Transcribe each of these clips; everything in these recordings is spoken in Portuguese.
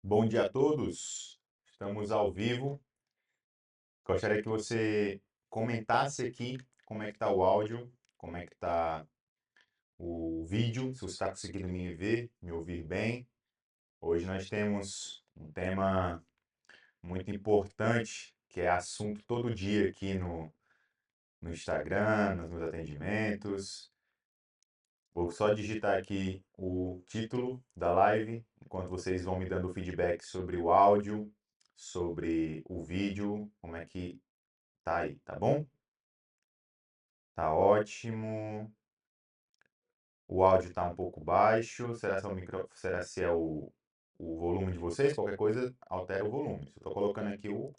Bom dia a todos. Estamos ao vivo. Gostaria que você comentasse aqui como é que está o áudio, como é que está o vídeo, se você está conseguindo me ver, me ouvir bem. Hoje nós temos um tema muito importante, que é assunto todo dia aqui no Instagram, nos meus atendimentos. Vou só digitar aqui o título da live, enquanto vocês vão me dando feedback sobre o áudio, sobre o vídeo, como é que tá aí, tá bom? Tá ótimo. O áudio tá um pouco baixo. Será se é o volume de vocês? Qualquer coisa, altera o volume. Eu tô colocando aqui o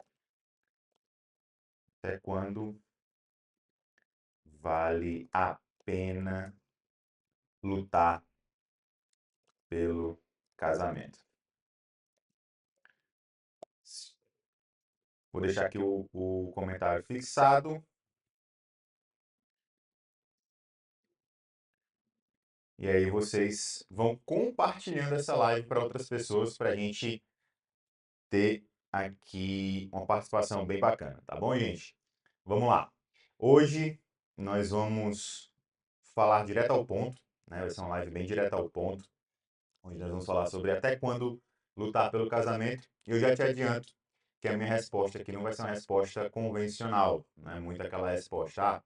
até quando vale a pena lutar pelo casamento. Vou deixar aqui o comentário fixado. E aí vocês vão compartilhando essa live para outras pessoas para a gente ter aqui uma participação bem bacana, tá bom, gente? Vamos lá. Hoje nós vamos falar direto ao ponto, né? Vai ser uma live bem direta ao ponto, onde nós vamos falar sobre até quando lutar pelo casamento. E eu já te adianto que a minha resposta aqui não vai ser uma resposta convencional, não é muito aquela resposta,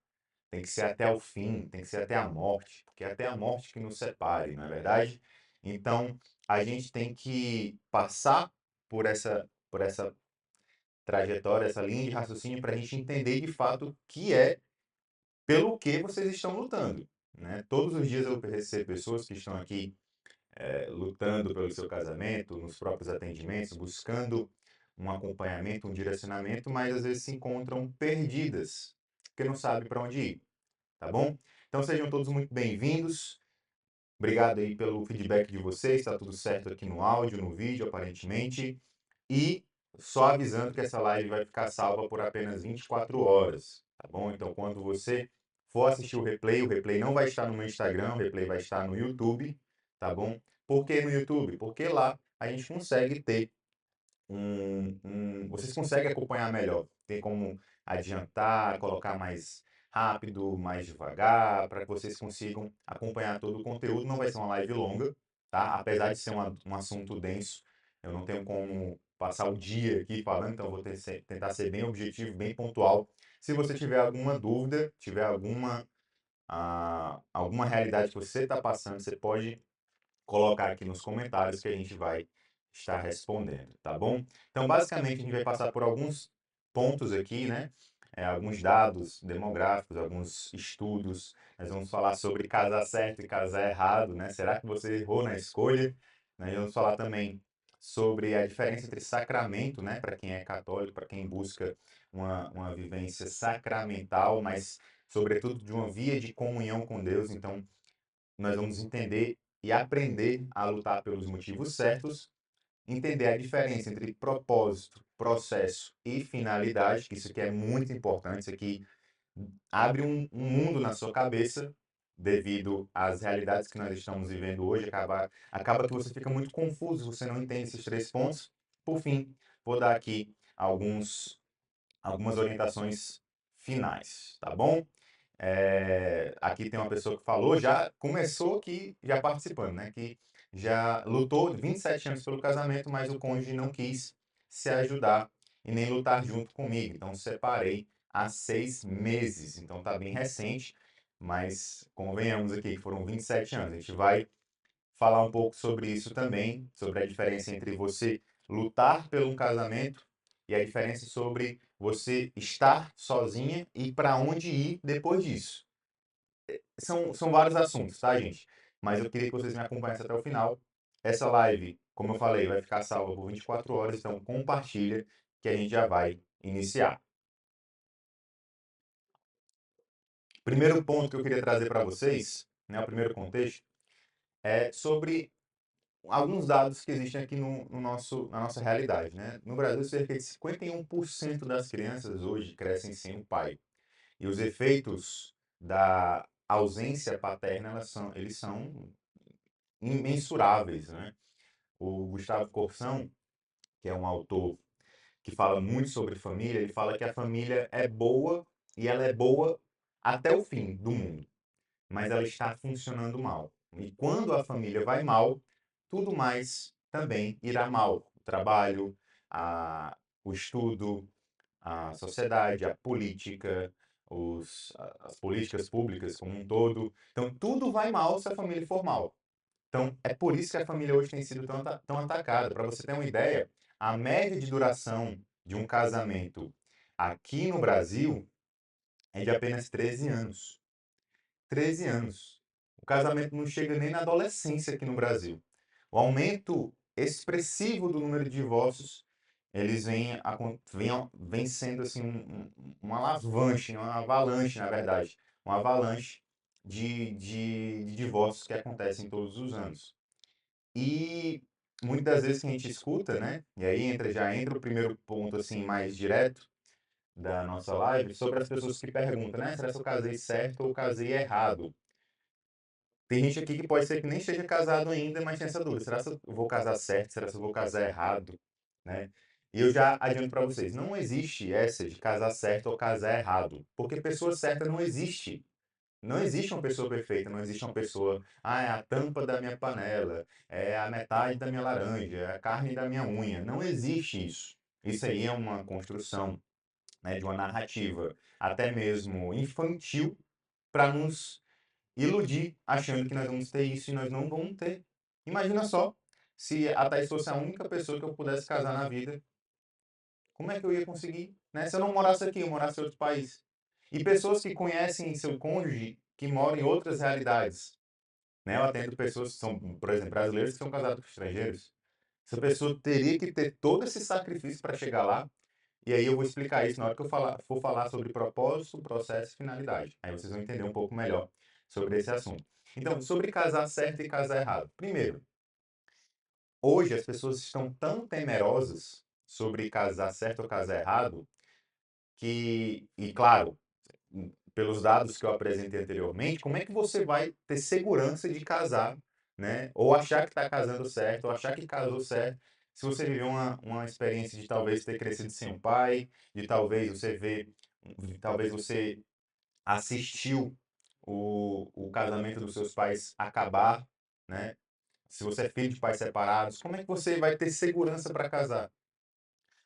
tem que ser até o fim, tem que ser até a morte, porque é até a morte que nos separe, não é verdade? Então, a gente tem que passar por essa trajetória, essa linha de raciocínio, para a gente entender de fato o que é pelo que vocês estão lutando, né? Todos os dias eu recebo pessoas que estão aqui lutando pelo seu casamento, nos próprios atendimentos, buscando um acompanhamento, um direcionamento, mas às vezes se encontram perdidas, porque não sabem para onde ir, tá bom? Então sejam todos muito bem-vindos. Obrigado aí pelo feedback de vocês, está tudo certo aqui no áudio, no vídeo, aparentemente. E só avisando que essa live vai ficar salva por apenas 24 horas, tá bom? Então, quando você for assistir o replay não vai estar no meu Instagram, o replay vai estar no YouTube, tá bom? Por que no YouTube? Porque lá a gente consegue ter vocês conseguem acompanhar melhor. Tem como adiantar, colocar mais rápido, mais devagar, para que vocês consigam acompanhar todo o conteúdo. Não vai ser uma live longa, tá? Apesar de ser um assunto denso, eu não tenho como passar o dia aqui falando, então eu vou tentar ser bem objetivo, bem pontual. Se você tiver alguma dúvida, tiver alguma realidade que você está passando, você pode colocar aqui nos comentários que a gente vai estar respondendo, tá bom? Então, basicamente, a gente vai passar por alguns pontos aqui, né? Alguns dados demográficos, alguns estudos. Nós vamos falar sobre casar certo e casar errado, né? Será que você errou na escolha? Nós vamos falar também sobre a diferença entre sacramento, né? Para quem é católico, para quem busca uma vivência sacramental, mas, sobretudo, de uma via de comunhão com Deus. Então, nós vamos entender e aprender a lutar pelos motivos certos, entender a diferença entre propósito, processo e finalidade, que isso aqui é muito importante, isso aqui abre um mundo na sua cabeça devido às realidades que nós estamos vivendo hoje, acaba que você fica muito confuso, você não entende esses três pontos. Por fim, vou dar aqui algumas orientações finais, tá bom? Aqui tem uma pessoa que falou, já começou aqui, já participando, né? Que já lutou 27 anos pelo casamento, mas o cônjuge não quis se ajudar e nem lutar junto comigo. Então, separei há 6 meses. Então, tá bem recente, mas convenhamos aqui que foram 27 anos. A gente vai falar um pouco sobre isso também, sobre a diferença entre você lutar pelo casamento e a diferença sobre você estar sozinha e para onde ir depois disso. São vários assuntos, tá, gente? Mas eu queria que vocês me acompanhassem até o final. Essa live, como eu falei, vai ficar salva por 24 horas, então compartilha que a gente já vai iniciar. Primeiro ponto que eu queria trazer para vocês, né, o primeiro contexto, é sobre alguns dados que existem aqui na nossa realidade, né? No Brasil, cerca de 51% das crianças hoje crescem sem um pai. E os efeitos da ausência paterna, eles são imensuráveis, né? O Gustavo Corsão, que é um autor que fala muito sobre família, ele fala que a família é boa e ela é boa até o fim do mundo, mas ela está funcionando mal. E quando a família vai mal, tudo mais também irá mal. O trabalho, o estudo, a sociedade, a política, as políticas públicas como um todo. Então, tudo vai mal se a família for mal. Então, é por isso que a família hoje tem sido tão atacada. Para você ter uma ideia, a média de duração de um casamento aqui no Brasil é de apenas 13 anos. 13 anos. O casamento não chega nem na adolescência aqui no Brasil. O aumento expressivo do número de divórcios, eles vêm sendo assim uma alavanche, uma avalanche, na verdade, uma avalanche de divórcios que acontecem todos os anos. E muitas das vezes que a gente escuta, né? E aí já entra o primeiro ponto assim mais direto da nossa live sobre as pessoas que perguntam, né? Será que eu casei certo ou casei errado? Tem gente aqui que pode ser que nem esteja casado ainda, mas tem essa dúvida. Será que eu vou casar certo? Será que eu vou casar errado? Né? E eu já adianto para vocês, não existe essa de casar certo ou casar errado, porque pessoa certa não existe. Não existe uma pessoa perfeita, não existe uma pessoa, é a tampa da minha panela, é a metade da minha laranja, é a carne da minha unha. Não existe isso. Isso aí é uma construção, né, de uma narrativa, até mesmo infantil, para nos iludir, achando que nós vamos ter isso e nós não vamos ter. Imagina só, se a Thaís fosse a única pessoa que eu pudesse casar na vida, como é que eu ia conseguir? Né? Se eu não morasse aqui, eu morasse em outro país. E pessoas que conhecem seu cônjuge que moram em outras realidades. Né? Eu atendo pessoas que são, por exemplo, brasileiros que são casados com estrangeiros. Essa pessoa teria que ter todo esse sacrifício para chegar lá. E aí eu vou explicar isso na hora que eu for falar sobre propósito, processo e finalidade. Aí vocês vão entender um pouco melhor sobre esse assunto. Então, sobre casar certo e casar errado. Primeiro, hoje as pessoas estão tão temerosas sobre casar certo ou casar errado que, e claro, pelos dados que eu apresentei anteriormente, como é que você vai ter segurança de casar, né? Ou achar que está casando certo, ou achar que casou certo, se você viveu uma experiência de talvez ter crescido sem um pai, de talvez você assistiu o casamento dos seus pais acabar, né? Se você é filho de pais separados, como é que você vai ter segurança para casar?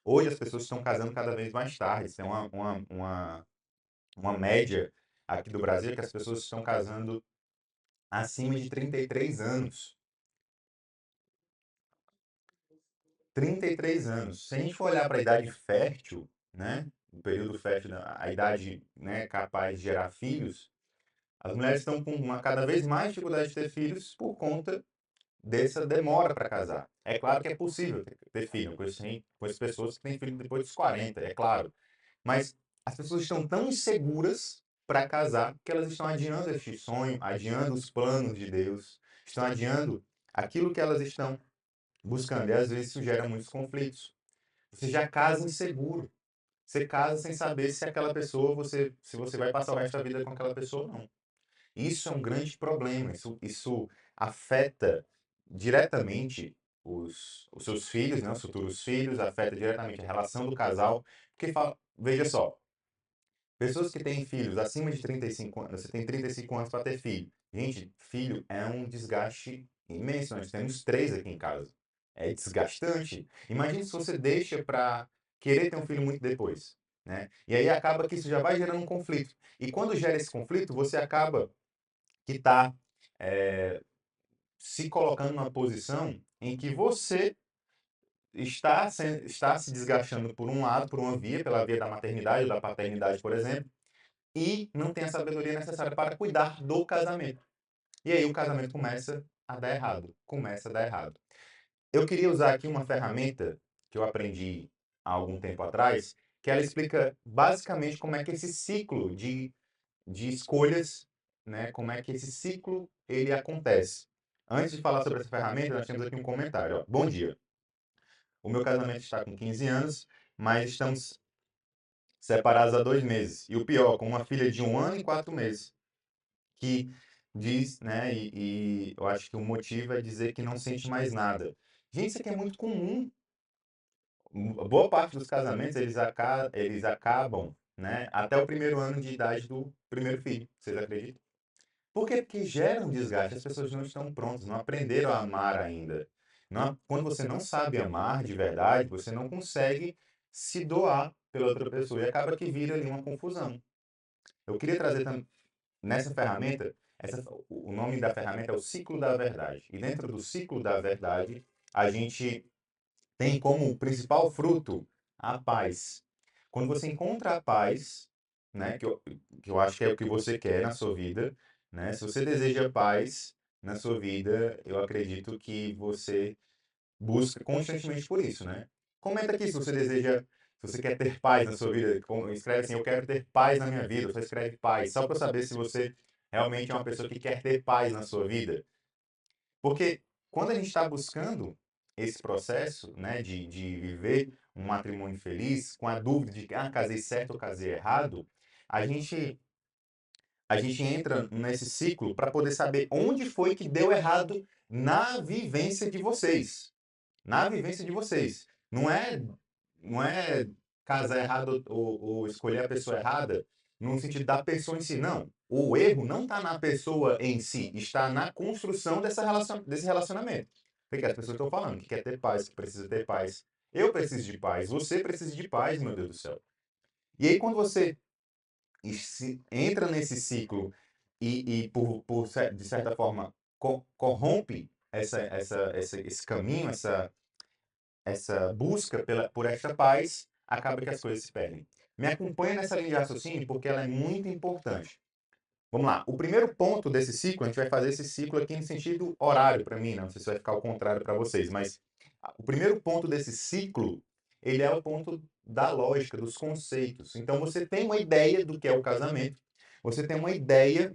Hoje as pessoas estão casando cada vez mais tarde. Tem uma média aqui do Brasil que as pessoas estão casando acima de 33 anos. 33 anos. Se a gente for olhar para a idade fértil, né? O período fértil, a idade, né, capaz de gerar filhos, as mulheres estão com cada vez mais dificuldade de ter filhos por conta dessa demora para casar. É claro que é possível ter filho, com as pessoas que têm filho depois dos 40, é claro. Mas as pessoas estão tão inseguras para casar que elas estão adiando este sonho, adiando os planos de Deus, estão adiando aquilo que elas estão buscando. E às vezes isso gera muitos conflitos. Você já casa inseguro. Você casa sem saber se aquela pessoa, se você vai passar o resto da vida com aquela pessoa ou não. Isso é um grande problema. Isso afeta diretamente os seus filhos, né, os futuros filhos, afeta diretamente a relação do casal. Porque veja só, pessoas que têm filhos acima de 35 anos, você tem 35 anos para ter filho. Gente, filho é um desgaste imenso. Nós temos três aqui em casa. É desgastante. Imagine se você deixa para querer ter um filho muito depois, né? E aí acaba que isso já vai gerando um conflito. E quando gera esse conflito, você acaba que está se colocando numa posição em que você está se desgastando por um lado, por uma via, pela via da maternidade ou da paternidade, por exemplo, e não tem a sabedoria necessária para cuidar do casamento. E aí o casamento começa a dar errado, começa a dar errado. Eu queria usar aqui uma ferramenta que eu aprendi há algum tempo atrás, que ela explica basicamente como é que esse ciclo de escolhas, né, como é que esse ciclo ele acontece. Antes de falar sobre essa ferramenta, nós temos aqui um comentário. Ó. Bom dia. O meu casamento está com 15 anos, mas estamos separados há 2 meses. E o pior, com uma filha de 1 ano e 4 meses, que diz, né, e eu acho que o motivo é dizer que não sente mais nada. Gente, isso aqui é muito comum. boa parte dos casamentos, eles acabam, né, até o primeiro ano de idade do primeiro filho. Vocês acreditam? Por quê? Porque gera um desgaste. As pessoas não estão prontas, não aprenderam a amar ainda. Quando você não sabe amar de verdade, você não consegue se doar pela outra pessoa e acaba que vira ali uma confusão. Eu queria trazer nessa ferramenta, o nome da ferramenta é o ciclo da verdade. E dentro do ciclo da verdade, a gente tem como principal fruto a paz. Quando você encontra a paz, né, que eu acho que é o que você quer na sua vida, né? Se você deseja paz na sua vida, eu acredito que você busca constantemente por isso, né? Comenta aqui se você deseja, se você quer ter paz na sua vida. Escreve assim, eu quero ter paz na minha vida. Você escreve paz, só para saber se você realmente é uma pessoa que quer ter paz na sua vida. Porque quando a gente está buscando esse processo, né, de viver um matrimônio feliz, com a dúvida de que, casei certo ou casei errado, a gente, a gente entra nesse ciclo para poder saber onde foi que deu errado na vivência de vocês. Na vivência de vocês. Não é casar errado ou escolher a pessoa errada no sentido da pessoa em si, não. O erro não está na pessoa em si, está na construção desse relacionamento. Porque as pessoas estão falando que quer ter paz, que precisa ter paz. Eu preciso de paz, você precisa de paz, meu Deus do céu. E aí, quando você entra nesse ciclo e de certa forma, corrompe esse caminho, essa busca por esta paz, acaba que as coisas se perdem. Me acompanha nessa linha de raciocínio porque ela é muito importante. Vamos lá. O primeiro ponto desse ciclo, a gente vai fazer esse ciclo aqui em sentido horário para mim, não sei se vai ficar ao contrário para vocês, mas o primeiro ponto desse ciclo, ele é o ponto da lógica, dos conceitos. Então você tem uma ideia do que é o casamento, você tem uma ideia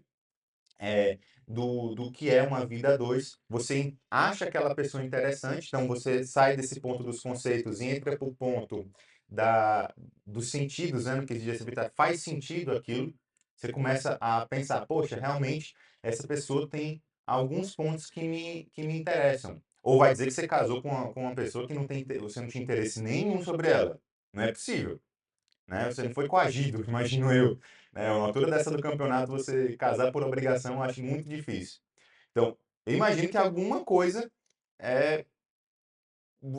é, do que é uma vida a dois. Você acha aquela pessoa interessante, então você sai desse ponto dos conceitos e entra para o ponto da, dos sentidos, né? No que diz respeito a faz sentido aquilo. Você começa a pensar, poxa, realmente essa pessoa tem alguns pontos que me interessam. Ou vai dizer que você casou com uma pessoa que você não tinha interesse nenhum sobre ela. Não é possível, né? Você não foi coagido, imagino eu. Né? Uma altura dessa do campeonato, você casar por obrigação, eu acho muito difícil. Então, eu imagino que alguma coisa é,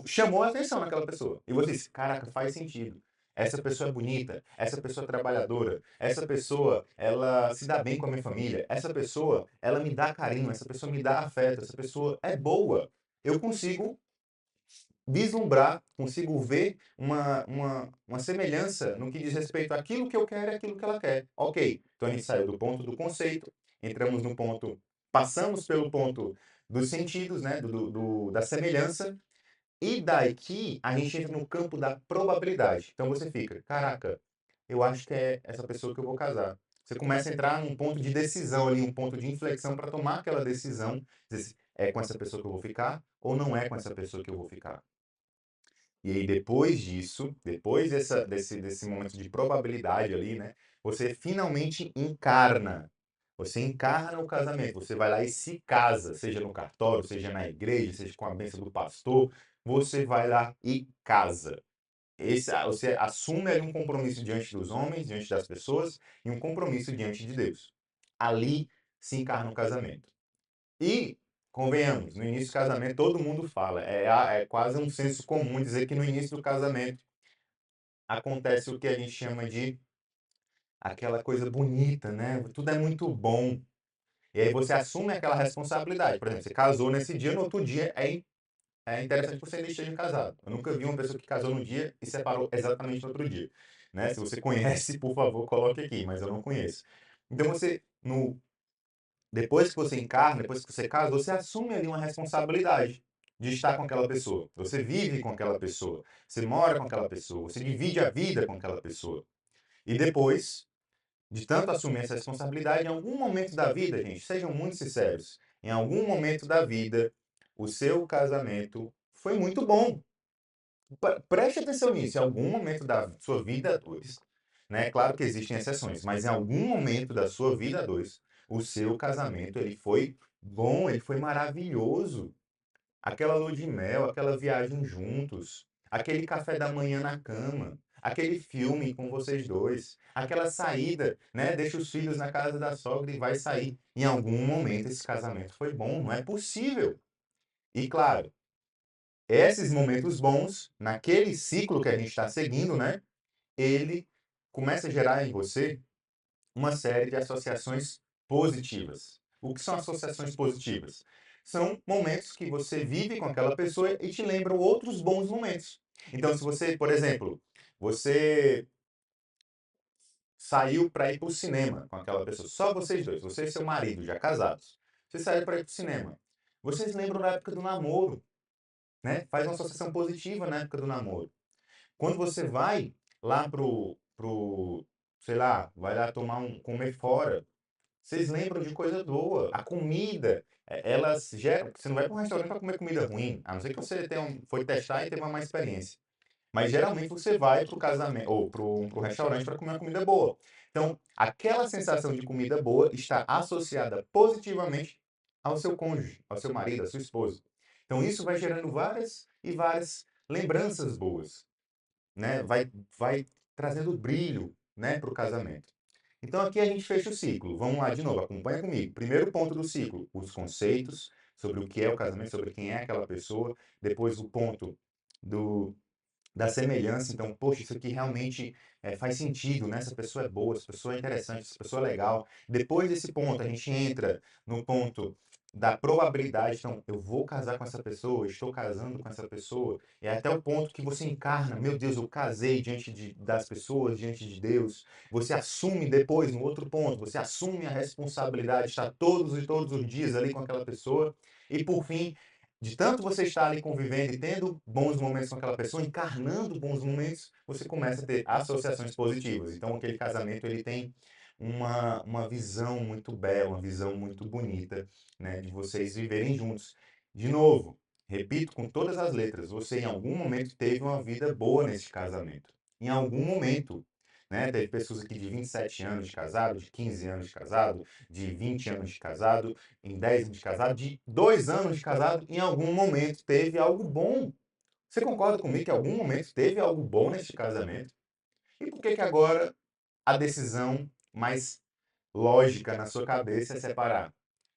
chamou a atenção naquela pessoa. E você disse, caraca, faz sentido. Essa pessoa é bonita, essa pessoa é trabalhadora, essa pessoa, ela se dá bem com a minha família, essa pessoa, ela me dá carinho, essa pessoa me dá afeto, essa pessoa é boa. Eu consigo vislumbrar, consigo ver uma semelhança no que diz respeito àquilo que eu quero e àquilo que ela quer. Ok, então a gente saiu do ponto do conceito, entramos no ponto, passamos pelo ponto dos sentidos, né, da semelhança, e daqui a gente entra no campo da probabilidade. Então você fica, caraca, eu acho que é essa pessoa que eu vou casar. Você começa a entrar num ponto de decisão ali, um ponto de inflexão para tomar aquela decisão, dizer, assim, é com essa pessoa que eu vou ficar ou não é com essa pessoa que eu vou ficar. E aí, depois disso, depois desse momento de probabilidade ali, né? Você finalmente encarna. Você encarna o casamento. Você vai lá e se casa, seja no cartório, seja na igreja, seja com a bênção do pastor. Você vai lá e casa. Você assume ali um compromisso diante dos homens, diante das pessoas, e um compromisso diante de Deus. Ali se encarna o casamento. E, convenhamos, no início do casamento todo mundo fala, é quase um senso comum dizer que no início do casamento acontece o que a gente chama de aquela coisa bonita, né? Tudo é muito bom. E aí você assume aquela responsabilidade. Por exemplo, você casou nesse dia, no outro dia é interessante que você ainda esteja casado. Eu nunca vi uma pessoa que casou num dia e separou exatamente no outro dia. Né? Se você conhece, por favor, coloque aqui, mas eu não conheço. Então você, depois que você encarna, depois que você casa, você assume ali uma responsabilidade de estar com aquela pessoa. Você vive com aquela pessoa, você mora com aquela pessoa, você divide a vida com aquela pessoa. E depois de tanto assumir essa responsabilidade, em algum momento da vida, gente, sejam muito sinceros, em algum momento da vida, o seu casamento foi muito bom. Preste atenção nisso, em algum momento da sua vida a dois, né? Claro que existem exceções, mas em algum momento da sua vida a dois, o seu casamento ele foi bom, ele foi maravilhoso. Aquela lua de mel, aquela viagem juntos, aquele café da manhã na cama, aquele filme com vocês dois, aquela saída, né? Deixa os filhos na casa da sogra e vai sair. Em algum momento esse casamento foi bom, não é possível. E claro, esses momentos bons, naquele ciclo que a gente está seguindo, né? Ele começa a gerar em você uma série de associações positivas. O que são associações positivas? São momentos que você vive com aquela pessoa e te lembram outros bons momentos. Então, se você, por exemplo, você saiu para ir para o cinema com aquela pessoa, só vocês dois, você e seu marido, já casados, vocês saíram para ir para o cinema. Vocês lembram da época do namoro, né? Faz uma associação positiva na época do namoro. Quando você vai lá sei lá, vai lá comer fora, vocês lembram de coisa boa. A comida, elas geram. Você não vai para um restaurante para comer comida ruim, a não ser que você foi testar e teve uma má experiência. Mas geralmente você vai para o casamento ou para o restaurante para comer uma comida boa. Então, aquela sensação de comida boa está associada positivamente ao seu cônjuge, ao seu marido, à sua esposa. Então, isso vai gerando várias e várias lembranças boas, né? Vai trazendo brilho, né, para o casamento. Então aqui a gente fecha o ciclo. Vamos lá de novo, acompanha comigo. Primeiro ponto do ciclo, os conceitos sobre o que é o casamento, sobre quem é aquela pessoa. Depois o ponto do da semelhança. Então, poxa, isso aqui realmente faz sentido, né? Essa pessoa é boa, essa pessoa é interessante, essa pessoa é legal. Depois desse ponto, a gente entra no ponto da probabilidade. Então, eu vou casar com essa pessoa, eu estou casando com essa pessoa. E até o ponto que você encarna, meu Deus, eu casei das pessoas, diante de Deus. Você assume depois, no outro ponto, você assume a responsabilidade de estar todos os dias ali com aquela pessoa. E por fim, de tanto você estar ali convivendo e tendo bons momentos com aquela pessoa, encarnando bons momentos, você começa a ter associações positivas. Então, aquele casamento, ele tem uma visão muito bela, uma visão muito bonita, né, de vocês viverem juntos. De novo, repito com todas as letras, você em algum momento teve uma vida boa nesse casamento. Em algum momento, né? Teve pessoas aqui de 27 anos de casado, de 15 anos de casado, de 20 anos de casado, em 10 anos de casado, de 2 anos de casado, em algum momento teve algo bom. Você concorda comigo que em algum momento teve algo bom neste casamento? E por que que agora a decisão mais lógica na sua cabeça é separar?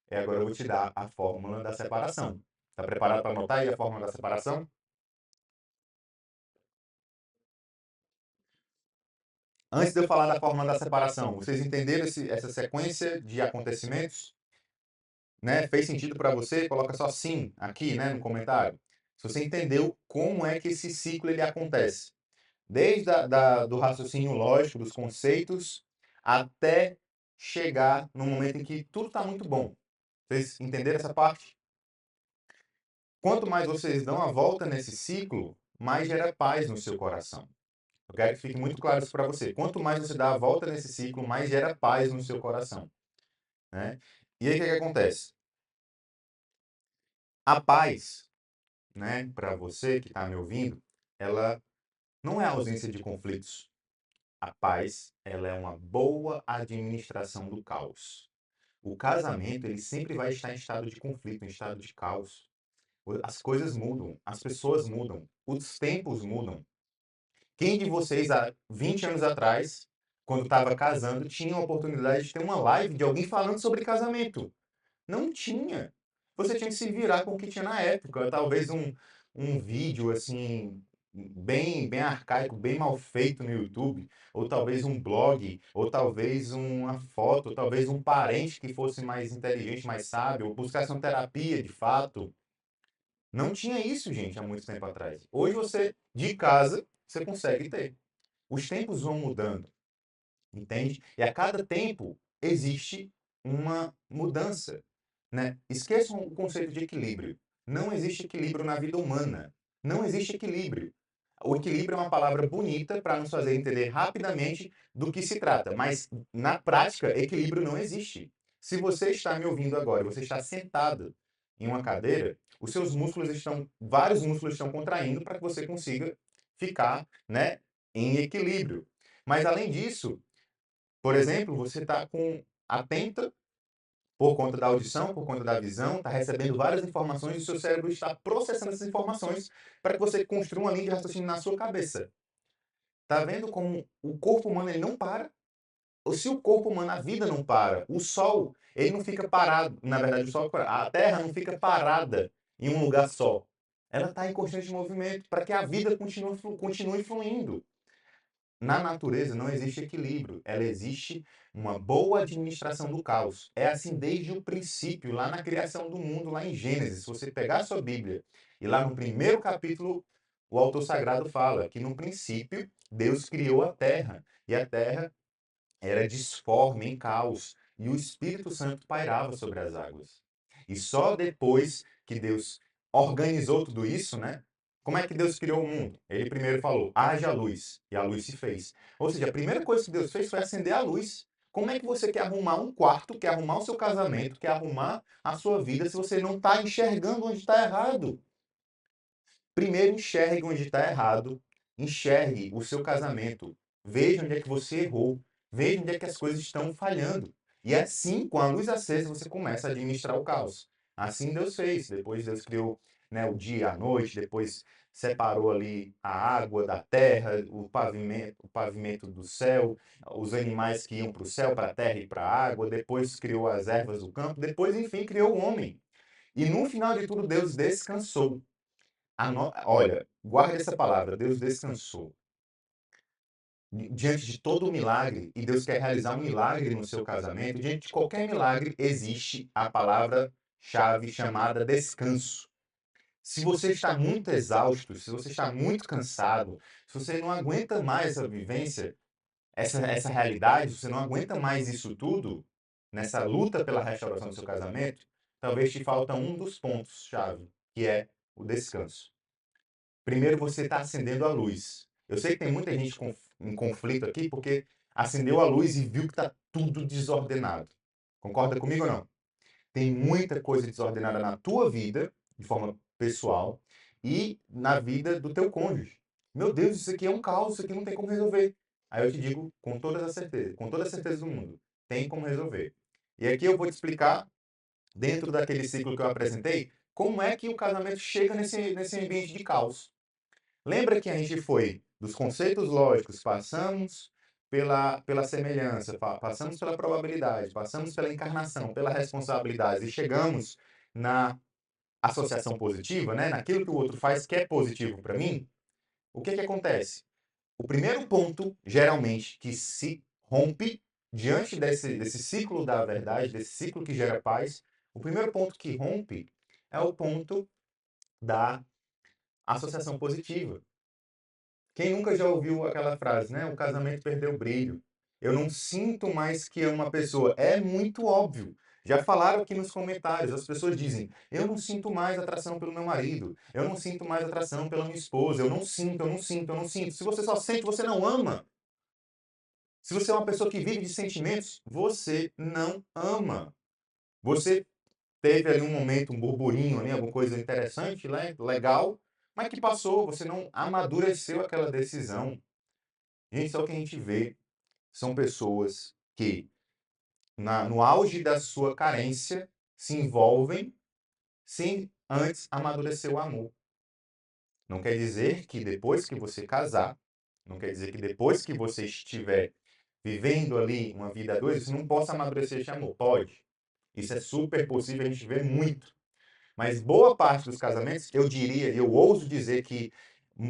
Agora eu vou te dar a fórmula da separação. Está preparado para anotar aí a fórmula da separação? Antes de eu falar da fórmula da separação, vocês entenderam essa sequência de acontecimentos? Né? Fez sentido para você? Coloca só sim aqui, né, no comentário. Se você entendeu como é que esse ciclo ele acontece, desde do raciocínio lógico, dos conceitos, até chegar no momento em que tudo está muito bom. Vocês entenderam essa parte? Quanto mais vocês dão a volta nesse ciclo, mais gera paz no seu coração. Eu quero que fique muito claro isso para você. Quanto mais você dá a volta nesse ciclo, mais gera paz no seu coração, né? E aí o que que acontece? A paz, né, para você que está me ouvindo, ela não é a ausência de conflitos. A paz, ela é uma boa administração do caos. O casamento, ele sempre vai estar em estado de conflito, em estado de caos. As coisas mudam, as pessoas mudam, os tempos mudam. Quem de vocês, há 20 anos atrás, quando estava casando, tinha a oportunidade de ter uma live de alguém falando sobre casamento? Não tinha. Você tinha que se virar com o que tinha na época. Talvez um vídeo assim, bem arcaico, bem mal feito no YouTube, ou talvez um blog, ou talvez uma foto, ou talvez um parente que fosse mais inteligente, mais sábio, ou buscasse uma terapia de fato. Não tinha isso, gente, há muito tempo atrás. Hoje você, de casa, você consegue ter. Os tempos vão mudando. Entende? E a cada tempo existe uma mudança, né? Esqueçam o conceito de equilíbrio. Não existe equilíbrio na vida humana. Não existe equilíbrio. O equilíbrio é uma palavra bonita para nos fazer entender rapidamente do que se trata, mas na prática, equilíbrio não existe. Se você está me ouvindo agora, e você está sentado em uma cadeira, os seus músculos vários músculos estão contraindo para que você consiga ficar, né, em equilíbrio. Mas além disso, por exemplo, você está atenta por conta da audição, por conta da visão, está recebendo várias informações e o seu cérebro está processando essas informações para que você construa uma linha de raciocínio na sua cabeça. Tá vendo como o corpo humano ele não para? Ou se o corpo humano, a vida não para, o Sol, ele não fica parado. Na verdade, o Sol, a Terra não fica parada em um lugar só. Ela está em constante movimento para que a vida continue fluindo. Na natureza não existe equilíbrio, ela existe uma boa administração do caos. É assim desde o princípio, lá na criação do mundo, lá em Gênesis. Se você pegar a sua Bíblia e lá no primeiro capítulo, o autor sagrado fala que no princípio Deus criou a terra e a terra era disforme, em caos, e o Espírito Santo pairava sobre as águas. E só depois que Deus organizou tudo isso, né? Como é que Deus criou o mundo? Ele primeiro falou, haja luz, e a luz se fez. Ou seja, a primeira coisa que Deus fez foi acender a luz. Como é que você quer arrumar um quarto, quer arrumar o seu casamento, quer arrumar a sua vida, se você não está enxergando onde está errado? Primeiro enxergue onde está errado, enxergue o seu casamento, veja onde é que você errou, veja onde é que as coisas estão falhando. E assim, com a luz acesa, você começa a administrar o caos. Assim Deus fez. Depois Deus criou, né, o dia e a noite, depois separou ali a água da terra, o pavimento do céu, os animais que iam para o céu, para a terra e para a água, depois criou as ervas do campo, depois, enfim, criou o homem. E no final de tudo, Deus descansou. Olha, guarde essa palavra, Deus descansou. Diante de todo o milagre, e Deus quer realizar um milagre no seu casamento, diante de qualquer milagre existe a palavra-chave chamada descanso. Se você está muito exausto, se você está muito cansado, se você não aguenta mais essa vivência, essa realidade, se você não aguenta mais isso tudo, nessa luta pela restauração do seu casamento, talvez te falta um dos pontos-chave, que é o descanso. Primeiro você está acendendo a luz. Eu sei que tem muita gente em conflito aqui porque acendeu a luz e viu que está tudo desordenado. Concorda comigo ou não? Tem muita coisa desordenada na tua vida, de forma pessoal, e na vida do teu cônjuge. Meu Deus, isso aqui é um caos, isso aqui não tem como resolver. Aí eu te digo com toda a certeza, com toda a certeza do mundo, tem como resolver. E aqui eu vou te explicar, dentro daquele ciclo que eu apresentei, como é que o casamento chega nesse ambiente de caos. Lembra que a gente foi dos conceitos lógicos, passamos pela semelhança, passamos pela probabilidade, passamos pela encarnação, pela responsabilidade e chegamos na associação positiva, né? Naquilo que o outro faz que é positivo para mim. O que que acontece? O primeiro ponto, geralmente, que se rompe diante desse ciclo da verdade, desse ciclo que gera paz, o primeiro ponto que rompe é o ponto da associação positiva. Quem nunca já ouviu aquela frase, né? O casamento perdeu o brilho. Eu não sinto mais que amo uma pessoa. É muito óbvio. Já falaram aqui nos comentários, as pessoas dizem: eu não sinto mais atração pelo meu marido, eu não sinto mais atração pela minha esposa, eu não sinto, eu não sinto, eu não sinto. Se você só sente, você não ama. Se você é uma pessoa que vive de sentimentos, você não ama. Você teve ali um momento, um burburinho ali, alguma coisa interessante, né? Legal, mas que passou, você não amadureceu aquela decisão. Gente, só o que a gente vê são pessoas que, no auge da sua carência, se envolvem sem antes amadurecer o amor. Não quer dizer que depois que você casar, não quer dizer que depois que você estiver vivendo ali uma vida a dois, você não possa amadurecer esse amor. Pode. Isso é super possível, a gente vê muito. Mas boa parte dos casamentos, eu diria, eu ouso dizer que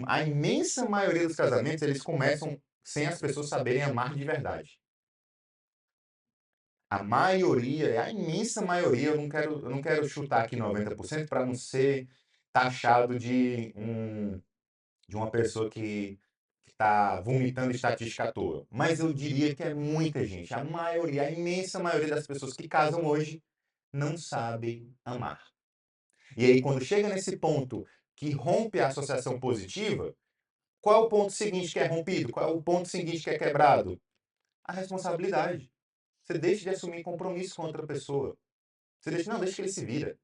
a imensa maioria dos casamentos, eles começam sem as pessoas saberem amar de verdade. A maioria, a imensa maioria, eu não quero chutar aqui 90% para não ser taxado de uma pessoa que está vomitando estatística à toa. Mas eu diria que é muita gente. A maioria, a imensa maioria das pessoas que casam hoje não sabem amar. E aí, quando chega nesse ponto que rompe a associação positiva, qual é o ponto seguinte que é rompido? Qual é o ponto seguinte que é quebrado? A responsabilidade. Você deixa de assumir compromisso com outra pessoa. Você deixa, não, deixa que ele se vira.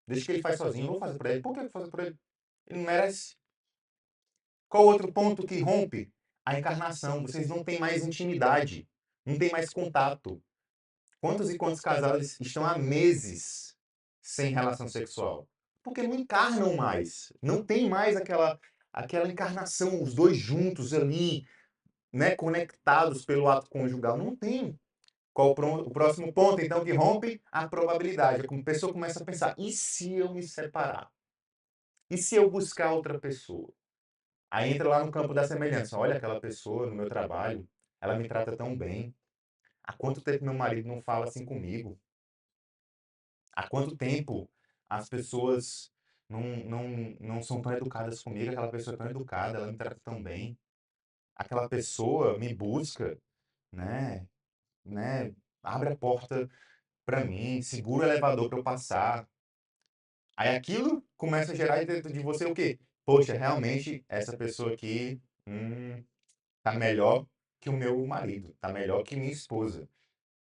Deixa que ele faz sozinho, eu vou fazer por ele. Por que eu vou fazer por ele? Ele não merece. Qual outro ponto que rompe? A encarnação. Vocês não têm mais intimidade. Não tem mais contato. Quantos e quantos casais estão há meses sem relação sexual? Porque não encarnam mais. Não tem mais aquela encarnação, os dois juntos ali, né, conectados pelo ato conjugal. Não tem. Qual o próximo ponto, então, que rompe? A probabilidade. A pessoa começa a pensar, e se eu me separar? E se eu buscar outra pessoa? Aí entra lá no campo da semelhança. Olha aquela pessoa no meu trabalho, ela me trata tão bem. Há quanto tempo meu marido não fala assim comigo? Há quanto tempo as pessoas não são tão educadas comigo? Aquela pessoa é tão educada, ela me trata tão bem. Aquela pessoa me busca, né? né? Abre a porta para mim, segura o elevador para eu passar. Aí aquilo começa a gerar dentro de você o quê? Poxa, realmente essa pessoa aqui tá melhor que o meu marido, tá melhor que minha esposa.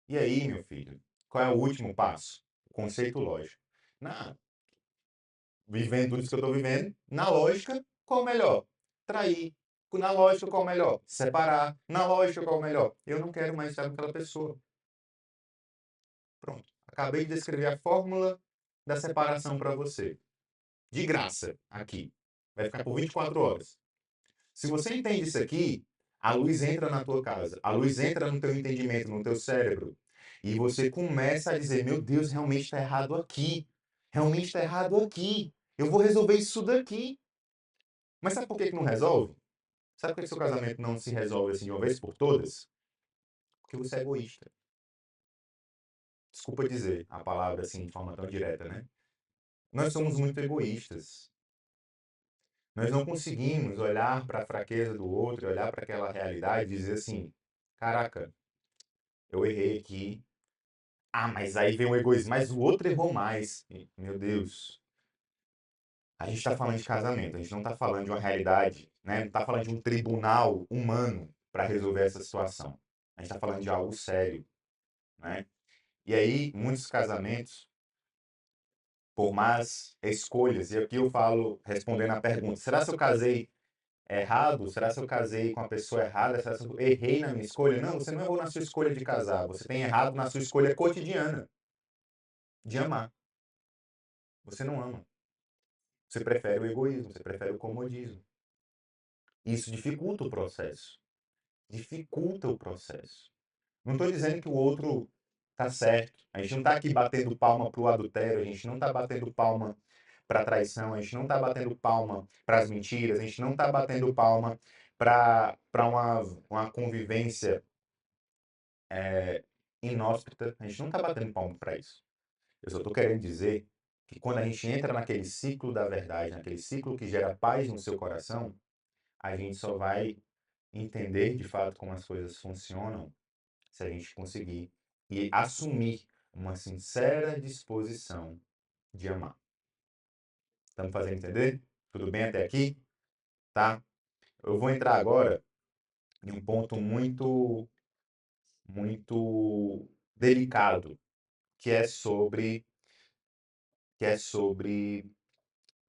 E aí, meu filho, qual é o último passo? O conceito lógico. Na, vivendo tudo isso que eu estou vivendo, na lógica, qual o melhor? Trair. Na lógica, qual o melhor? Separar. Na lógica, qual o melhor? Eu não quero mais estar com aquela pessoa. Pronto. Acabei de descrever a fórmula da separação para você. De graça, aqui. Vai ficar por 24 horas. Se você entende isso aqui, a luz entra na tua casa, a luz entra no teu entendimento, no teu cérebro, e você começa a dizer: meu Deus, realmente está errado aqui. Realmente está errado aqui. Eu vou resolver isso daqui. Mas sabe por que não resolve? Sabe por que seu casamento não se resolve assim de uma vez por todas? Porque você é egoísta. Desculpa dizer a palavra assim de forma tão direta, né? Nós somos muito egoístas. Nós não conseguimos olhar para a fraqueza do outro, olhar para aquela realidade e dizer assim: caraca, eu errei aqui. Ah, mas aí vem o egoísmo, mas o outro errou mais. Meu Deus. A gente está falando de casamento, a gente não está falando de uma realidade, né? Não está falando de um tribunal humano para resolver essa situação. A gente está falando de algo sério, né? E aí, muitos casamentos, por más escolhas, e aqui eu falo respondendo a pergunta: será que eu casei errado? Será que eu casei com a pessoa errada? Será que eu errei na minha escolha? Não, você não errou na sua escolha de casar. Você tem errado na sua escolha cotidiana de amar. Você não ama. Você prefere o egoísmo, você prefere o comodismo. Isso dificulta o processo. Dificulta o processo. Não estou dizendo que o outro está certo. A gente não está aqui batendo palma para o adultério, a gente não está batendo palma para a traição, a gente não está batendo palma para as mentiras, a gente não está batendo palma para uma convivência inóspita, a gente não está batendo palma para isso. Eu só estou querendo dizer que quando a gente entra naquele ciclo da verdade, naquele ciclo que gera paz no seu coração, a gente só vai entender de fato como as coisas funcionam se a gente conseguir e assumir uma sincera disposição de amar. Estamos fazendo entender? Tudo bem até aqui? Tá? Eu vou entrar agora em um ponto muito delicado, que é sobre que é sobre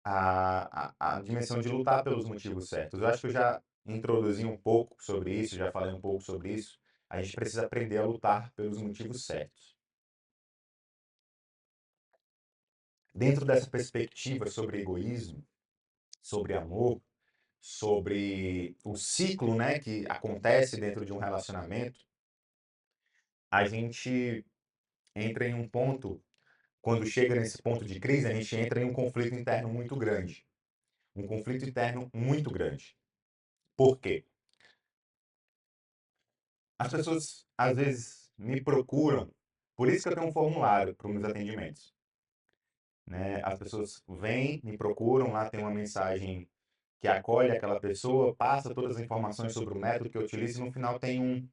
a dimensão de lutar pelos motivos certos. Eu acho que eu já introduzi um pouco sobre isso, já falei um pouco sobre isso. A gente precisa aprender a lutar pelos motivos certos. Dentro dessa perspectiva sobre egoísmo, sobre amor, sobre o ciclo, né, que acontece dentro de um relacionamento, a gente entra em um ponto, quando chega nesse ponto de crise, a gente entra em um conflito interno muito grande. Um conflito interno muito grande. Por quê? As pessoas, às vezes, me procuram, por isso que eu tenho um formulário para os meus atendimentos. Né? As pessoas vêm, me procuram, lá tem uma mensagem que acolhe aquela pessoa, passa todas as informações sobre o método que eu utilizo e no final tem um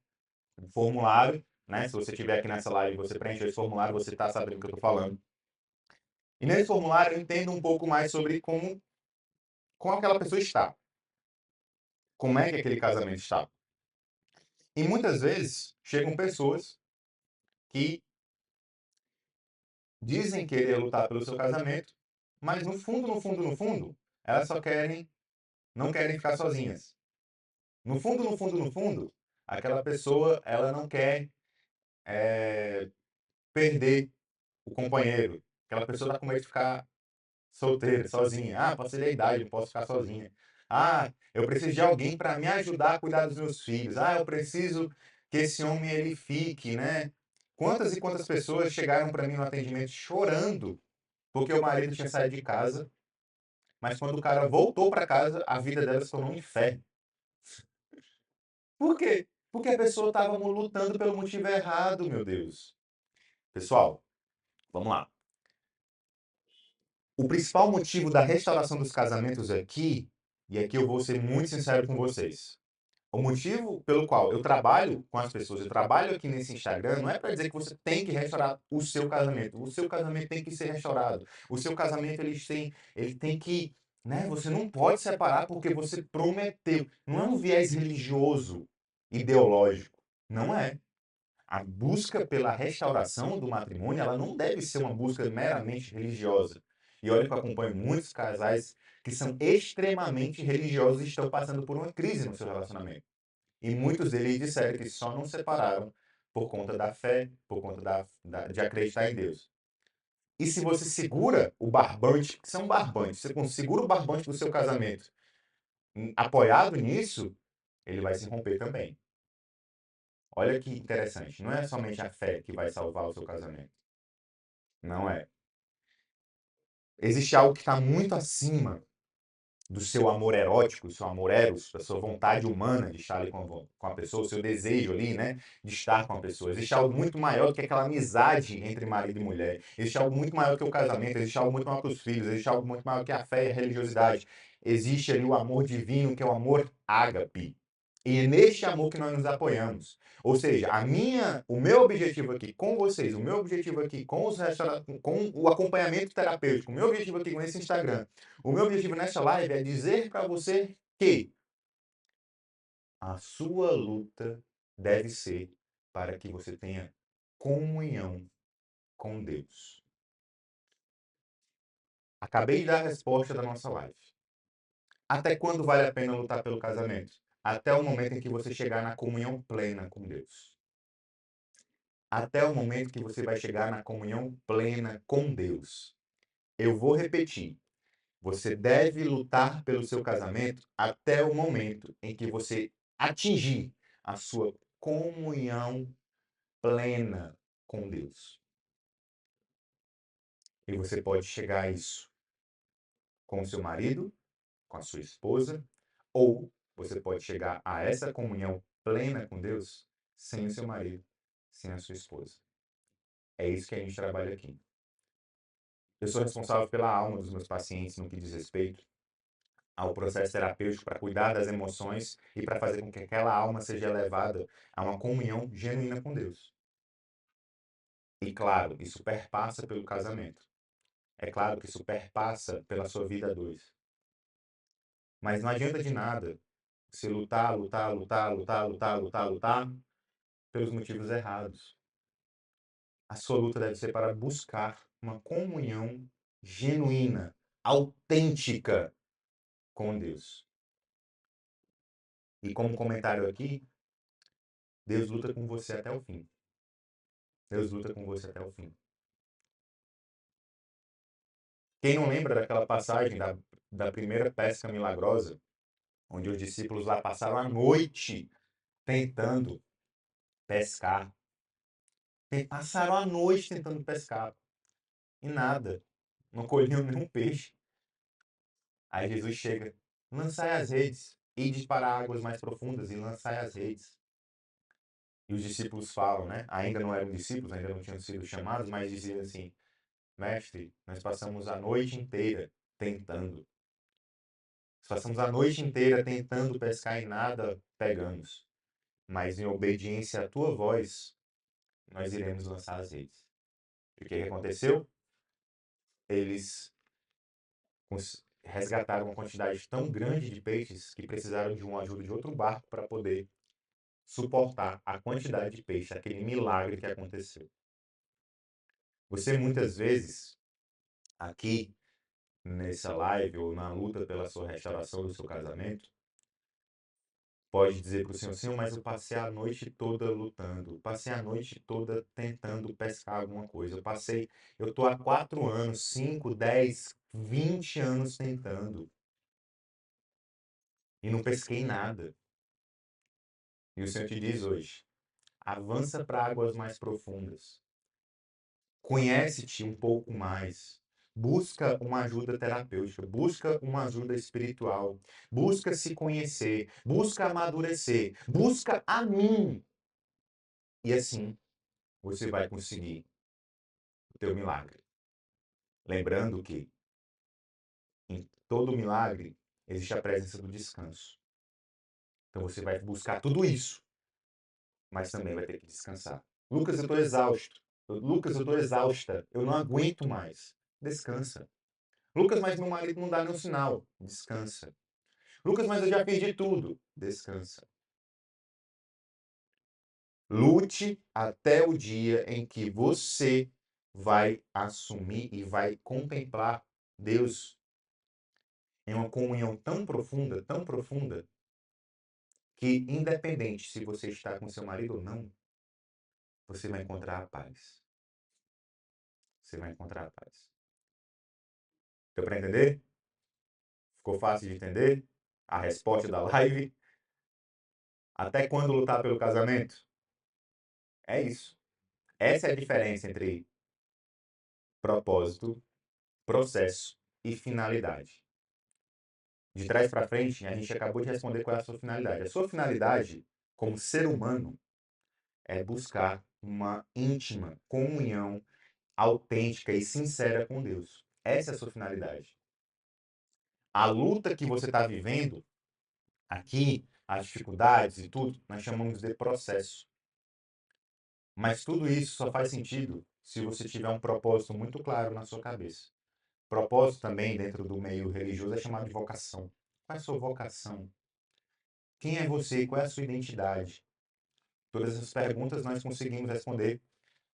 formulário, né? Se você estiver aqui nessa live e você preencher esse formulário, você está sabendo o que eu estou falando. E nesse formulário eu entendo um pouco mais sobre como aquela pessoa está. Como é que aquele casamento está. E muitas vezes chegam pessoas que dizem querer lutar pelo seu casamento, mas no fundo, no fundo, no fundo, elas só não querem ficar sozinhas. No fundo, no fundo, no fundo, aquela pessoa, ela não quer perder o companheiro. Aquela pessoa está com medo de ficar solteira, sozinha. Ah, passei da idade, não posso ficar sozinha. Ah, eu preciso de alguém para me ajudar a cuidar dos meus filhos. Ah, eu preciso que esse homem ele fique, né? Quantas e quantas pessoas chegaram para mim no atendimento chorando porque o marido tinha saído de casa, mas quando o cara voltou para casa, a vida dela se tornou um inferno. Por quê? Porque a pessoa estava lutando pelo motivo errado, meu Deus. Pessoal, vamos lá. O principal motivo da restauração dos casamentos aqui, e aqui eu vou ser muito sincero com vocês. O motivo pelo qual eu trabalho com as pessoas, eu trabalho aqui nesse Instagram, não é para dizer que você tem que restaurar o seu casamento. O seu casamento tem que ser restaurado. O seu casamento ele tem que, né? Você não pode separar porque você prometeu. Não é um viés religioso, ideológico. Não é. A busca pela restauração do matrimônio, ela não deve ser uma busca meramente religiosa. E olha que eu acompanho muitos casais que são extremamente religiosos e estão passando por uma crise no seu relacionamento. E muitos deles disseram que só não separaram por conta da fé, por conta de acreditar em Deus. E se você segura o barbante, que são barbantes, você segura o barbante do seu casamento apoiado nisso, ele vai se romper também. Olha que interessante, não é somente a fé que vai salvar o seu casamento. Não é. Existe algo que está muito acima do seu amor erótico, do seu amor eros, da sua vontade humana de estar ali com a pessoa, o seu desejo ali, né, de estar com a pessoa. Existe algo muito maior do que aquela amizade entre marido e mulher. Existe algo muito maior do que o casamento, existe algo muito maior que os filhos, existe algo muito maior que a fé e a religiosidade. Existe ali o amor divino, que é o amor ágape. E é neste amor que nós nos apoiamos. Ou seja, o meu objetivo aqui com vocês, o meu objetivo aqui com o acompanhamento terapêutico, o meu objetivo aqui com esse Instagram, o meu objetivo nessa live é dizer para você que a sua luta deve ser para que você tenha comunhão com Deus. Acabei de dar a resposta da nossa live. Até quando vale a pena lutar pelo casamento? Até o momento em que você chegar na comunhão plena com Deus. Até o momento que você vai chegar na comunhão plena com Deus. Eu vou repetir. Você deve lutar pelo seu casamento até o momento em que você atingir a sua comunhão plena com Deus. E você pode chegar a isso com o seu marido, com a sua esposa, ou você pode chegar a essa comunhão plena com Deus sem o seu marido, sem a sua esposa. É isso que a gente trabalha aqui. Eu sou responsável pela alma dos meus pacientes no que diz respeito ao processo terapêutico para cuidar das emoções e para fazer com que aquela alma seja levada a uma comunhão genuína com Deus. E claro, isso perpassa pelo casamento. É claro que isso perpassa pela sua vida a dois. Mas não adianta de nada você lutar pelos motivos errados. A sua luta deve ser para buscar uma comunhão genuína, autêntica com Deus. E como comentário aqui, Deus luta com você até o fim. Deus luta com você até o fim. Quem não lembra daquela passagem da primeira pesca milagrosa, onde os discípulos lá passaram a noite tentando pescar. Passaram a noite tentando pescar. E nada. Não colhiam nenhum peixe. Aí Jesus chega. Lançai as redes. Ide para águas mais profundas e lançai as redes. E os discípulos falam, né? Ainda não eram discípulos, ainda não tinham sido chamados, mas diziam assim: Mestre, nós passamos a noite inteira tentando. Passamos a noite inteira tentando pescar e nada pegamos. Mas em obediência à tua voz, nós iremos lançar as redes. E o que aconteceu? Eles resgataram uma quantidade tão grande de peixes que precisaram de uma ajuda de outro barco para poder suportar a quantidade de peixe, aquele milagre que aconteceu. Você muitas vezes, aqui nessa live ou na luta pela sua restauração do seu casamento, pode dizer para o Senhor, Senhor, mas eu passei a noite toda lutando, passei a noite toda tentando pescar alguma coisa, eu estou há 4 anos, 5, 10, 20 anos tentando e não pesquei nada. E o Senhor te diz hoje, avança para águas mais profundas, conhece-te um pouco mais, busca uma ajuda terapêutica, busca uma ajuda espiritual, busca se conhecer, busca amadurecer, busca a mim. E assim você vai conseguir o teu milagre. Lembrando que em todo milagre existe a presença do descanso. Então você vai buscar tudo isso, mas também vai ter que descansar. Lucas, eu estou exausto. Lucas, eu estou exausta. Eu não aguento mais. Descansa. Lucas, mas meu marido não dá nenhum sinal. Descansa. Lucas, mas eu já perdi tudo. Descansa. Lute até o dia em que você vai assumir e vai contemplar Deus em uma comunhão tão profunda, que independente se você está com seu marido ou não, você vai encontrar a paz. Você vai encontrar a paz. Deu para entender? Ficou fácil de entender? A resposta da live? Até quando lutar pelo casamento? É isso. Essa é a diferença entre propósito, processo e finalidade. De trás para frente, a gente acabou de responder qual é a sua finalidade. A sua finalidade, como ser humano, é buscar uma íntima comunhão autêntica e sincera com Deus. Essa é a sua finalidade. A luta que você está vivendo aqui, as dificuldades e tudo, nós chamamos de processo. Mas tudo isso só faz sentido se você tiver um propósito muito claro na sua cabeça. Propósito também, dentro do meio religioso, é chamado de vocação. Qual é a sua vocação? Quem é você? Qual é a sua identidade? Todas essas perguntas nós conseguimos responder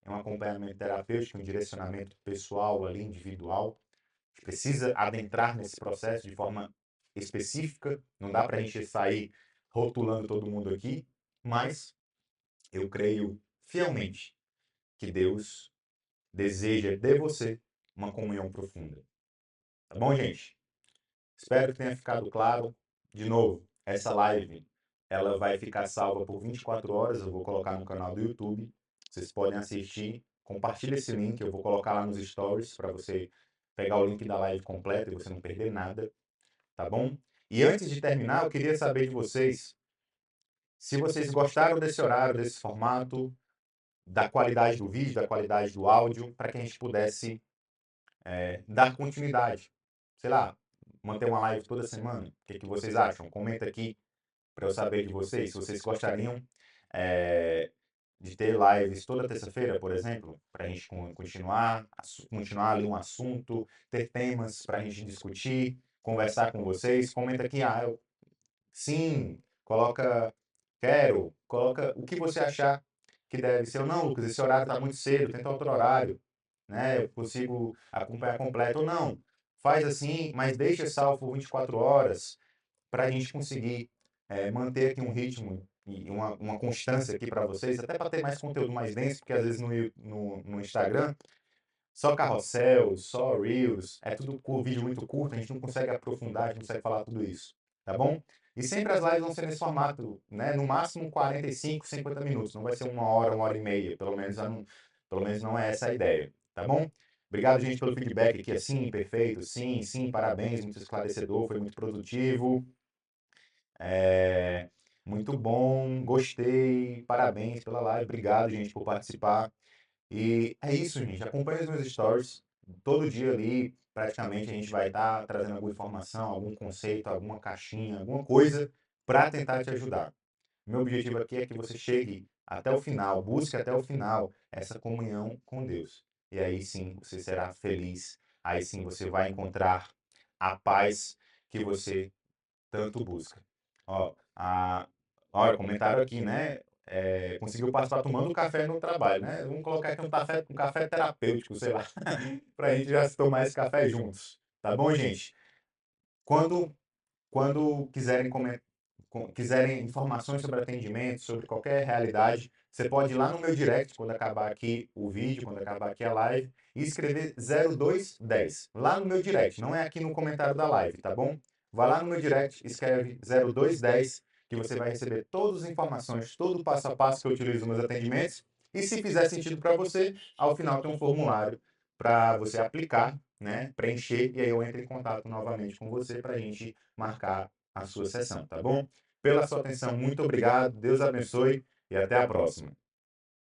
em um acompanhamento terapêutico, um direcionamento pessoal ali, individual. A gente precisa adentrar nesse processo de forma específica. Não dá para a gente sair rotulando todo mundo aqui, mas eu creio fielmente que Deus deseja de você uma comunhão profunda. Tá bom, gente? Espero que tenha ficado claro. De novo, essa live ela vai ficar salva por 24 horas. Eu vou colocar no canal do YouTube. Vocês podem assistir. Compartilhe esse link. Eu vou colocar lá nos stories para você pegar o link da live completa e você não perder nada. Tá bom? E antes de terminar, eu queria saber de vocês se vocês gostaram desse horário, desse formato, da qualidade do vídeo, da qualidade do áudio, para que a gente pudesse dar continuidade. Sei lá, manter uma live toda semana. O que vocês acham? Comenta aqui para eu saber de vocês. Se vocês gostariam é, de ter lives toda terça-feira, por exemplo, para a gente continuar ali um assunto, ter temas para a gente discutir, conversar com vocês. Comenta aqui, sim, coloca quero, coloca o que você achar que deve ser. Ou não, Lucas, esse horário está muito cedo, tenta outro horário, né? Eu consigo acompanhar completo. Ou não, faz assim, mas deixa salvo 24 horas para a gente conseguir manter aqui um ritmo e uma constância aqui para vocês, até para ter mais conteúdo mais denso, porque às vezes no Instagram só carrossel, só Reels, é tudo com vídeo muito curto, a gente não consegue aprofundar, a gente não consegue falar tudo isso, tá bom? E sempre as lives vão ser nesse formato, né? No máximo 45, 50 minutos, não vai ser uma hora e meia, pelo menos não é essa a ideia, tá bom? Obrigado, gente, pelo feedback aqui, assim, perfeito, sim, sim, parabéns, muito esclarecedor, foi muito produtivo, é, muito bom, gostei, parabéns pela live, obrigado, gente, por participar. E é isso, gente. Acompanhe os meus stories. Todo dia ali, praticamente, a gente vai estar trazendo alguma informação, algum conceito, alguma caixinha, alguma coisa para tentar te ajudar. Meu objetivo aqui é que você chegue até o final, busque até o final essa comunhão com Deus. E aí sim você será feliz. Aí sim você vai encontrar a paz que você tanto busca. Ó, olha, comentaram aqui, né? Conseguiu participar tomando café no trabalho, né? Vamos colocar aqui um café terapêutico, sei lá, para a gente já se tomar esse café juntos. Tá bom, gente? Quando, quando quiserem quiserem informações sobre atendimento, sobre qualquer realidade, você pode ir lá no meu direct, quando acabar aqui o vídeo, quando acabar aqui a live, e escrever 0210. Lá no meu direct, não é aqui no comentário da live, tá bom? Vai lá no meu direct, escreve 0210, que você vai receber todas as informações, todo o passo a passo que eu utilizo nos meus atendimentos. E se fizer sentido para você, ao final tem um formulário para você aplicar, né, preencher, e aí eu entro em contato novamente com você para a gente marcar a sua sessão, tá bom? Pela sua atenção, muito obrigado, Deus abençoe e até a próxima.